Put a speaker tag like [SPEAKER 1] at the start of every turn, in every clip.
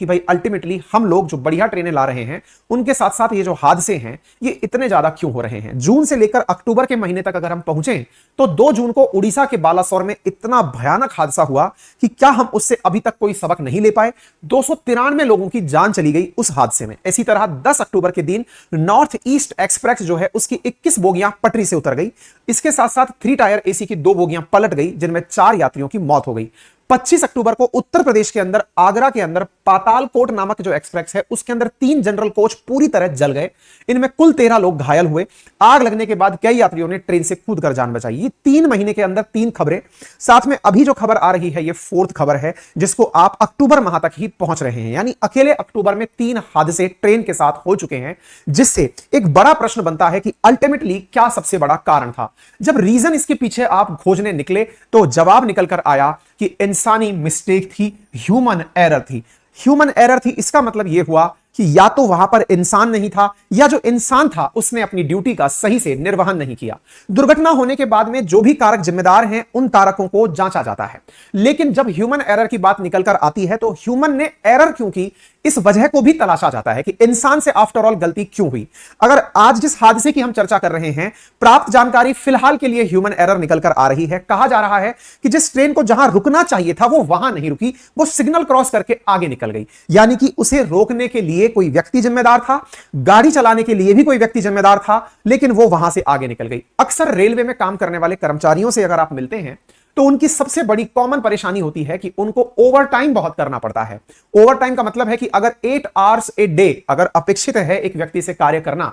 [SPEAKER 1] कि भाई अल्टीमेटली हम लोग जो बढ़िया ट्रेनें ला रहे हैं उनके साथ साथ ये जो हादसे हैं ये इतने ज्यादा क्यों हो रहे हैं। जून से लेकर अक्टूबर के महीने तक अगर हम पहुंचे तो 2 जून को उड़ीसा के बालासोर में इतना भयानक हादसा हुआ कि क्या हम उससे अभी तक कोई सबक नहीं ले पाए। 293 लोगों की जान चली गई उस हादसे में। इसी तरह 10 अक्टूबर के दिन नॉर्थ ईस्ट एक्सप्रेस जो है उसकी 21 बोगियां पटरी से उतर गई। इसके साथ साथ 3 टायर एसी की 2 बोगियां पलट गई जिनमें 4 यात्रियों की मौत हो गई। 25 अक्टूबर को उत्तर प्रदेश के अंदर आगरा के अंदर पातालकोट नामक जो एक्सप्रेस है उसके अंदर 3 जनरल कोच पूरी तरह जल गए। इनमें कुल 13 लोग घायल हुए। आग लगने के बाद कई यात्रियों ने ट्रेन से कूदकर जान बचाई। ये 3 महीने के अंदर 3 खबरें। साथ में अभी जो खबर आ रही है ये 4th खबर है जिसको आप अक्टूबर माह तक ही पहुंच रहे हैं, यानी अकेले अक्टूबर में 3 हादसे ट्रेन के साथ हो चुके हैं, जिससे एक बड़ा प्रश्न बनता है कि अल्टीमेटली क्या सबसे बड़ा कारण था। जब रीजन इसके पीछे आप खोजने निकले तो जवाब निकल कर आया कि इंसानी मिस्टेक थी, ह्यूमन एरर थी। ह्यूमन एरर थी इसका मतलब यह हुआ कि या तो वहां पर इंसान नहीं था या जो इंसान था उसने अपनी ड्यूटी का सही से निर्वहन नहीं किया। दुर्घटना होने के बाद में जो भी कारक जिम्मेदार हैं उन कारकों को जांचा जाता है, लेकिन जब ह्यूमन एरर की बात निकलकर आती है तो ह्यूमन ने एरर क्यों की इस वजह को भी तलाशा जाता है कि इंसान से आफ्टर ऑल गलती क्यों हुई। अगर आज जिस हादसे की हम चर्चा कर रहे हैं, प्राप्त जानकारी फिलहाल के लिए ह्यूमन एरर निकलकर आ रही है। कहा जा रहा है कि जिस ट्रेन को जहां रुकना चाहिए था वो वहां नहीं रुकी, वो सिग्नल क्रॉस करके आगे निकल गई, यानी कि उसे रोकने के लिए कोई व्यक्ति जिम्मेदार था, गाड़ी चलाने के लिए भी कोई व्यक्ति जिम्मेदार था, लेकिन वो वहां से आगे निकल गई। अक्सर रेलवे में काम करने वाले कर्मचारियों से अगर आप मिलते हैं तो उनकी सबसे बड़ी कॉमन परेशानी होती है कि उनको ओवर टाइम बहुत करना पड़ता है। ओवर टाइम का मतलब है कि अगर 8 आवर्स ए डे अगर अपेक्षित है एक व्यक्ति से कार्य करना,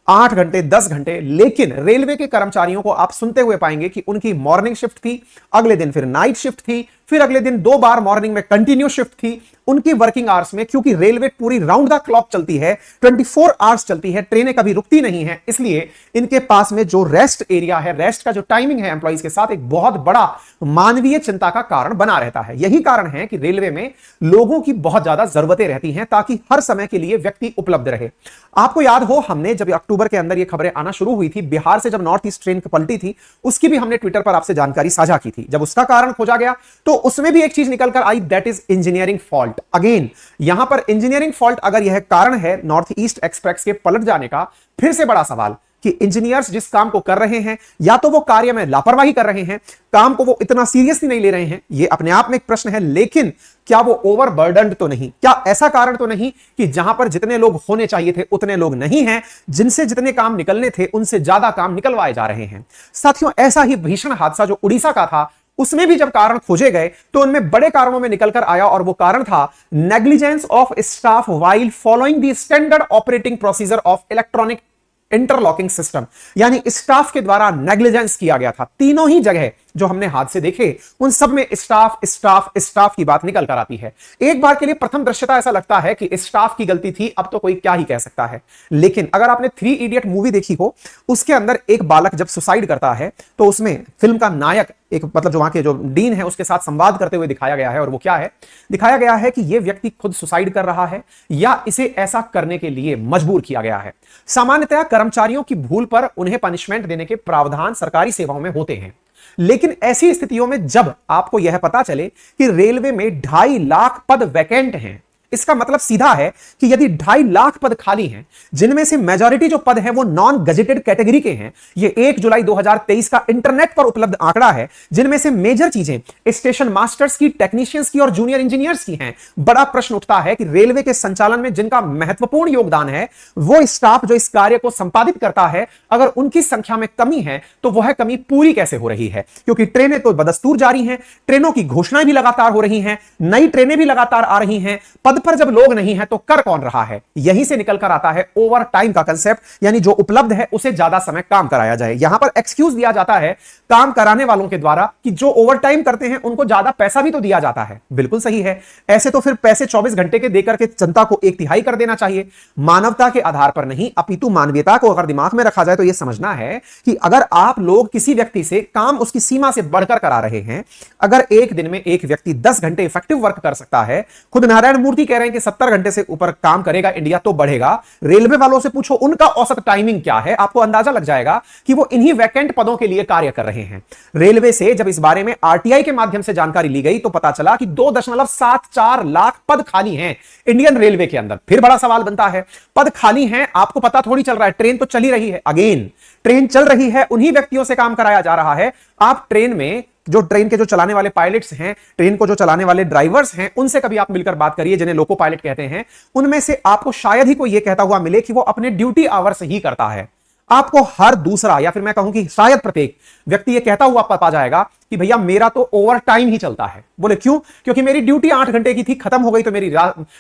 [SPEAKER 1] 8 घंटे 10 घंटे, लेकिन रेलवे के कर्मचारियों को आप सुनते हुए पाएंगे कि उनकी मॉर्निंग शिफ्ट थी, अगले दिन फिर नाइट शिफ्ट थी, फिर अगले दिन 2 बार मॉर्निंग में कंटिन्यू शिफ्ट थी। उनकी वर्किंग आवर्स में, क्योंकि रेलवे पूरी राउंड द क्लॉक चलती है, 24 आवर्स चलती है, ट्रेनें कभी रुकती नहीं है, इसलिए इनके पास में जो रेस्ट एरिया है, रेस्ट का जो टाइमिंग है एम्प्लॉइज के साथ, एक बहुत बड़ा मानवीय चिंता का कारण बना रहता है। यही कारण है कि रेलवे में लोगों की बहुत ज्यादा जरूरतें रहती हैं ताकि हर समय के लिए व्यक्ति उपलब्ध रहे। आपको याद हो हमने जब अक्टूबर के अंदर ये खबरें आना शुरू हुई थी, बिहार से जब नॉर्थ ईस्ट ट्रेन पलटी थी, उसकी भी हमने ट्विटर पर आपसे जानकारी साझा की थी। जब उसका कारण खोजा गया तो उसमें भी एक चीज निकल कर आई, that is engineering fault. Again यहां पर इंजीनियरिंग फॉल्ट अगर यह कारण है नॉर्थ ईस्ट एक्सप्रेस के पलट जाने का, फिर से बड़ा सवाल कि इंजीनियर्स जिस काम को कर रहे हैं या तो वो कार्य में लापरवाही कर रहे हैं, काम को वो इतना सीरियसली नहीं ले रहे हैं, ये अपने आप में एक प्रश्न है, लेकिन क्या वो ओवरबर्डन्ड तो नहीं? क्या ऐसा कारण तो नहीं कि जहां पर जितने लोग होने चाहिए थे उतने लोग नहीं हैं, जिनसे जितने काम निकलने थे उनसे ज्यादा काम निकलवाए जा रहे हैं? साथियों, ऐसा ही भीषण हादसा जो उड़ीसा का था, उसमें भी जब कारण खोजे गए तो उनमें बड़े कारणों में निकलकर आया, और वो कारण था negligence of staff while following the standard operating procedure of electronic interlocking system. यानी स्टाफ के द्वारा नेग्लिजेंस किया गया था। तीनों ही जगह जो हमने हादसे देखे उन सब में स्टाफ स्टाफ स्टाफ की बात निकल कर आती है। एक बार के लिए प्रथम दृश्यता ऐसा लगता है कि स्टाफ की गलती थी, अब तो कोई क्या ही कह सकता है, लेकिन अगर आपने 3 इडियट मूवी देखी हो, उसके अंदर एक बालक जब सुसाइड करता है तो उसमें फिल्म का नायक एक मतलब जो वहां के जो डीन है उसके साथ संवाद करते हुए दिखाया गया है, और वो क्या है दिखाया गया है कि यह व्यक्ति खुद सुसाइड कर रहा है या इसे ऐसा करने के लिए मजबूर किया गया है। सामान्यतः कर्मचारियों की भूल पर उन्हें पनिशमेंट देने के प्रावधान सरकारी सेवाओं में होते हैं, लेकिन ऐसी स्थितियों में जब आपको यह पता चले कि रेलवे में 2.5 लाख पद वैकेंट हैं, इसका मतलब सीधा है कि यदि 2.5 लाख पद खाली हैं, जिनमें से मेजॉरिटी जो पद हैं वो नॉन गजेटेड कैटेगरी के हैं, ये 1 जुलाई 2023 का इंटरनेट पर उपलब्ध आंकड़ा है, जिनमें से मेजर चीजें स्टेशन मास्टर्स की, टेक्नीशियंस की और जूनियर इंजीनियर्स की हैं। बड़ा प्रश्न उठता है कि रेलवे के संचालन में जिनका महत्वपूर्ण योगदान है, वो स्टाफ जो इस कार्य को संपादित करता है, अगर उनकी संख्या में कमी है तो वह कमी पूरी कैसे हो रही है? क्योंकि ट्रेनें तो बदस्तूर जारी हैं, ट्रेनों की घोषणाएं भी लगातार हो रही हैं, नई ट्रेनें भी लगातार आ रही हैं, पद पर जब लोग नहीं है तो कर कौन रहा है? यहीं से निकल कर आता है ओवर टाइम का कंसेप्ट, यानी जो उपलब्ध है उसे ज्यादा समय काम कराया जाए। यहां पर एक्सक्यूज दिया जाता है काम कराने वालों के द्वारा कि जो ओवर टाइम करते हैं उनको ज्यादा पैसा भी तो दिया जाता है। बिल्कुल सही है, ऐसे तो फिर पैसे 24 घंटे के देकर के जनता को 1/3 कर देना चाहिए। मानवता के आधार पर नहीं अपितु मानवीयता को अगर दिमाग में रखा जाए तो यह समझना है कि अगर आप लोग किसी व्यक्ति से काम उसकी सीमा से बढ़कर करा रहे हैं, अगर एक दिन में एक व्यक्ति 10 घंटे इफेक्टिव वर्क कर सकता है, खुद नारायण मूर्ति ही कह रहे हैं कि 70 घंटे से ऊपर काम करेगा इंडिया तो बढ़ेगा। रेलवे वालों से पूछो उनका औसत टाइमिंग क्या है, आपको अंदाजा लग जाएगा कि वो इन्हीं वैकेंट पदों के लिए कार्य कर रहे हैं। रेलवे से जब इस बारे में आरटीआई के माध्यम से जानकारी ली गई तो पता चला कि 2.74 लाख पद खाली हैं इंडियन रेलवे के अंदर। फिर बड़ा सवाल बनता है, पद खाली हैं, आपको पता थोड़ी चल रहा है, ट्रेन तो चली रही है। अगेन ट्रेन चल रही है, उन्हीं व्यक्तियों से काम कराया जा रहा है। आप ट्रेन में जो ट्रेन के जो चलाने वाले पायलट्स हैं, ट्रेन को जो चलाने वाले ड्राइवर्स हैं, उनसे कभी आप मिलकर बात करिए, जिन्हें लोको पायलट कहते हैं। उनमें से आपको शायद ही कोई यह कहता हुआ मिले कि वो अपने ड्यूटी आवर्स ही करता है। आपको हर दूसरा या फिर मैं कहूं कि शायद प्रत्येक व्यक्ति यह कहता हुआ पा जाएगा कि भैया मेरा तो ओवर टाइम ही चलता है। बोले क्यों? क्योंकि मेरी ड्यूटी 8 घंटे की थी, खत्म हो गई, तो मेरी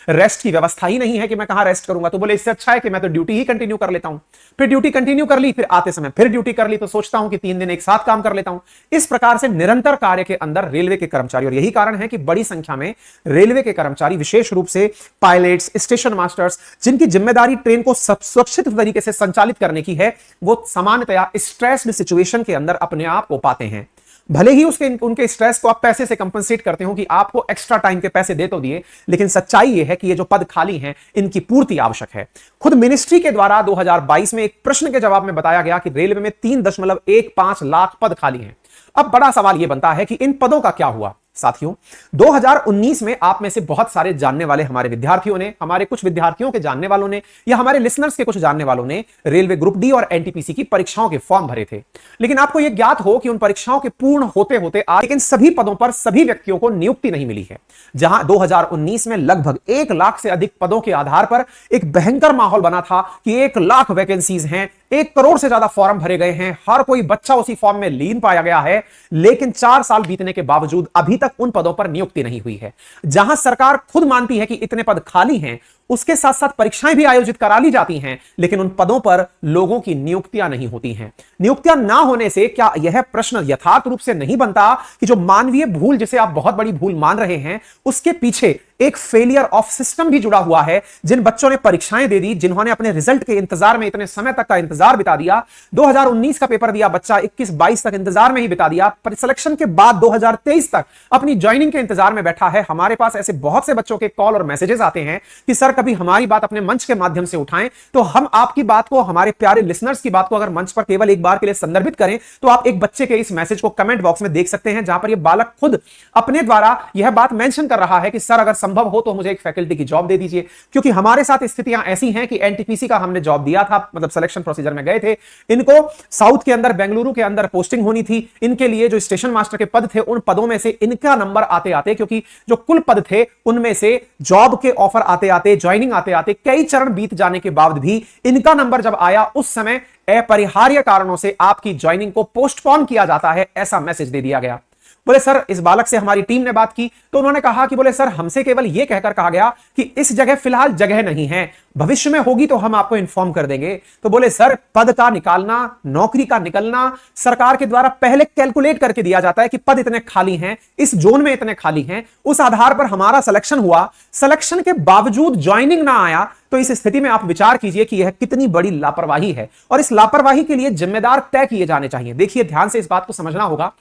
[SPEAKER 1] रेस्ट की व्यवस्था ही नहीं है कि मैं कहां रेस्ट करूंगा। तो बोले इससे अच्छा है कि मैं तो ड्यूटी ही कंटिन्यू कर लेता हूं। फिर ड्यूटी कंटिन्यू कर ली, फिर आते समय फिर ड्यूटी कर ली, तो सोचता हूं कि 3 दिन एक साथ काम कर लेता हूं। इस प्रकार से निरंतर कार्य के अंदर रेलवे के कर्मचारी, और यही कारण है कि बड़ी संख्या में रेलवे के कर्मचारी, विशेष रूप से पायलट्स, स्टेशन मास्टर्स, जिनकी जिम्मेदारी ट्रेन को सुरक्षित तरीके से संचालित करने की है, वो सामान्यतया स्ट्रेस्ड सिचुएशन के अंदर अपने आप को पाते हैं। भले ही उनके स्ट्रेस को आप पैसे से कंपनसेट करते हो कि आपको एक्स्ट्रा टाइम के पैसे दे तो दिए, लेकिन सच्चाई यह है कि ये जो पद खाली हैं इनकी पूर्ति आवश्यक है। खुद मिनिस्ट्री के द्वारा 2022 में एक प्रश्न के जवाब में बताया गया कि रेलवे में 3.15 लाख पद खाली हैं। अब बड़ा सवाल यह बनता है कि इन पदों का क्या हुआ। साथियों, 2019 में आप में से बहुत सारे जानने वाले हमारे विद्यार्थियों ने, हमारे कुछ विद्यार्थियों के जानने वालों ने, या हमारे लिसनर्स के कुछ जानने वालों ने रेलवे ग्रुप डी और एनटीपीसी की परीक्षाओं के फॉर्म भरे थे। लेकिन आपको यह ज्ञात हो कि उन परीक्षाओं के पूर्ण होते होते लेकिन सभी पदों पर सभी व्यक्तियों को नियुक्ति नहीं मिली है। जहां 2019 में लगभग 1 लाख से अधिक पदों के आधार पर एक भयंकर माहौल बना था कि 1 लाख वैकेंसीज हैं, 1 करोड़ से ज्यादा फॉर्म भरे गए हैं, हर कोई बच्चा उसी फॉर्म में लीन पाया गया है। लेकिन 4 साल बीतने के बावजूद अभी तक उन पदों पर नियुक्ति नहीं हुई है। जहां सरकार खुद मानती है कि इतने पद खाली हैं, उसके साथ साथ परीक्षाएं भी आयोजित करा ली जाती हैं, लेकिन उन पदों पर लोगों की नियुक्तियां नहीं होती हैं। नियुक्तियां ना होने से क्या यह प्रश्न यथार्थ रूप से नहीं बनता कि जो मानवीय भूल, जिसे आप बहुत बड़ी भूल मान रहे हैं, उसके पीछे एक फेलियर ऑफ सिस्टम भी जुड़ा हुआ है? जिन बच्चों ने परीक्षाएं दे दी, जिन्होंने अपने रिजल्ट के इंतजार में इतने समय तक का इंतजार बिता दिया, 2019 का पेपर दिया बच्चा, 21-22 तक इंतजार में ही बिता दिया, सिलेक्शन के बाद 2023 तक अपनी ज्वाइनिंग के इंतजार में बैठा है। हमारे पास ऐसे बहुत से बच्चों के कॉल और मैसेजेस आते हैं कि सर कभी हमारी बात अपने मंच के माध्यम से उठाएं, तो हम आपकी बात को, हमारे प्यारे लिसनर्स की बात को अगर मंच पर केवल एक बार के लिए संदर्भित करें, तो आप एक बच्चे के इस मैसेज को कमेंट बॉक्स में देख सकते हैं, जहां पर यह बालक खुद अपने द्वारा यह बात मेंशन कर रहा है कि सर अगर संभव हो तो मुझे एक फैकल्टी की जॉब दे दीजिए, क्योंकि हमारे साथ स्थितियां ऐसी हैं कि एनटीपीसी का हमने जॉब दिया था, मतलब सिलेक्शन प्रोसीजर में गए थे, इनको साउथ के अंदर, बेंगलुरु के अंदर पोस्टिंग होनी थी, इनके लिए जो स्टेशन मास्टर के पद थे, उन पदों में से इनका नंबर आते आते, क्योंकि जो कुल पद थे उनमें से जॉब के ऑफर आते आते, ज्वाइनिंग आते आते कई चरण बीत जाने के बाद भी इनका नंबर जब आया, उस समय अपरिहार्य कारणों से आपकी ज्वाइनिंग को पोस्टपोन किया जाता है, ऐसा मैसेज दे दिया गया। बोले सर, इस बालक से हमारी टीम ने बात की तो उन्होंने कहा कि बोले सर हमसे केवल यह कहकर कहा गया कि इस जगह फिलहाल जगह नहीं है, भविष्य में होगी तो हम आपको इन्फॉर्म कर देंगे। तो बोले सर, पद का निकालना, नौकरी का निकलना सरकार के द्वारा पहले कैलकुलेट करके दिया जाता है कि पद इतने खाली हैं, इस जोन में इतने खाली हैं, उस आधार पर हमारा सिलेक्शन हुआ, सिलेक्शन के बावजूद ज्वाइनिंग ना आया, तो इस स्थिति में आप विचार कीजिए कि यह कितनी बड़ी लापरवाही है, और इस लापरवाही के लिए जिम्मेदार तय किए जाने चाहिए। देखिए, ध्यान से इस बात को समझना होगा,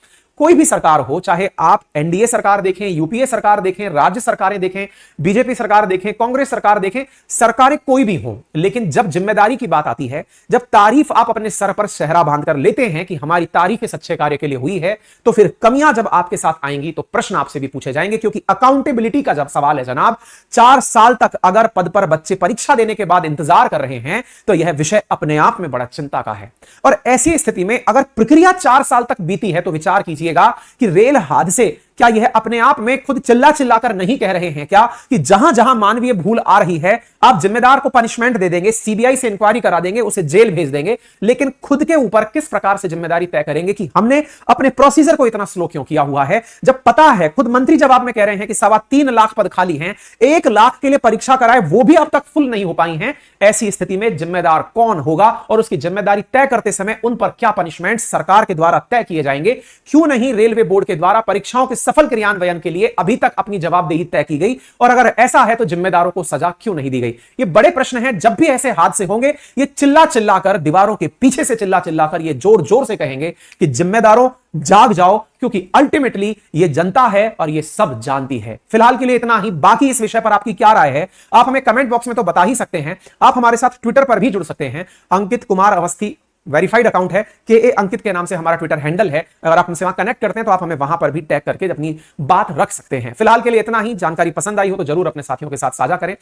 [SPEAKER 1] कोई भी सरकार हो, चाहे आप एनडीए सरकार देखें, यूपीए सरकार देखें, राज्य सरकारें देखें, बीजेपी सरकार देखें, कांग्रेस सरकार देखें, सरकारें कोई भी हो, लेकिन जब जिम्मेदारी की बात आती है, जब तारीफ आप अपने सर पर सेहरा बांधकर लेते हैं कि हमारी तारीफ इस अच्छे कार्य के लिए हुई है, तो फिर कमियां जब आपके साथ आएंगी तो प्रश्न आपसे भी पूछे जाएंगे, क्योंकि अकाउंटेबिलिटी का जब सवाल है जनाब, 4 साल तक अगर पद पर बच्चे परीक्षा देने के बाद इंतजार कर रहे हैं, तो यह विषय अपने आप में बड़ा चिंता का है। और ऐसी स्थिति में अगर प्रक्रिया 4 साल तक बीती है, तो विचार कीजिए कि रेल हादसे क्या यह अपने आप में खुद चिल्ला चिल्लाकर नहीं कह रहे हैं क्या कि जहां जहां मानवीय भूल आ रही है, आप जिम्मेदार को पनिशमेंट दे देंगे, सीबीआई से इंक्वायरी करा देंगे, उसे जेल भेज देंगे, लेकिन खुद के ऊपर किस प्रकार से जिम्मेदारी तय करेंगे कि हमने अपने प्रोसीजर को इतना स्लो क्यों किया हुआ है, जब पता है, खुद मंत्री जवाब में कह रहे हैं कि 3.25 लाख पद खाली हैं, 1 लाख के लिए परीक्षा कराए, वो भी अब तक फुल नहीं हो पाई हैं। ऐसी स्थिति में जिम्मेदार कौन होगा और उसकी जिम्मेदारी तय करते समय उन पर क्या पनिशमेंट सरकार के द्वारा तय किए जाएंगे? क्यों नहीं रेलवे बोर्ड के द्वारा परीक्षाओं के सफल क्रियान्वयन के लिए अभी तक अपनी जवाबदेही तय की गई? और अगर ऐसा है तो जिम्मेदारों को सजा क्यों नहीं दी गई? ये बड़े प्रश्न हैं। जब भी ऐसे हादसे होंगे, ये चिल्ला चिल्ला कर, दीवारों के पीछे से चिल्ला चिल्ला कर ये जोर जोर से कहेंगे कि जिम्मेदारों जाग जाओ, क्योंकि अल्टीमेटली ये जनता है और ये सब जानती है। फिलहाल के लिए इतना ही। बाकी इस विषय पर आपकी क्या राय है, आप हमें कमेंट बॉक्स में तो बता ही सकते हैं। आप हमारे साथ ट्विटर पर भी जुड़ सकते हैं। अंकित कुमार अवस्थी वेरीफाइड अकाउंट है, के अंकित के नाम से हमारा ट्विटर हैंडल है। अगर आप हमसे वहां कनेक्ट करते हैं तो आप हमें वहां पर भी टैग करके अपनी बात रख सकते हैं। फिलहाल के लिए इतना ही। जानकारी पसंद आई हो तो जरूर अपने साथियों के साथ साझा करें।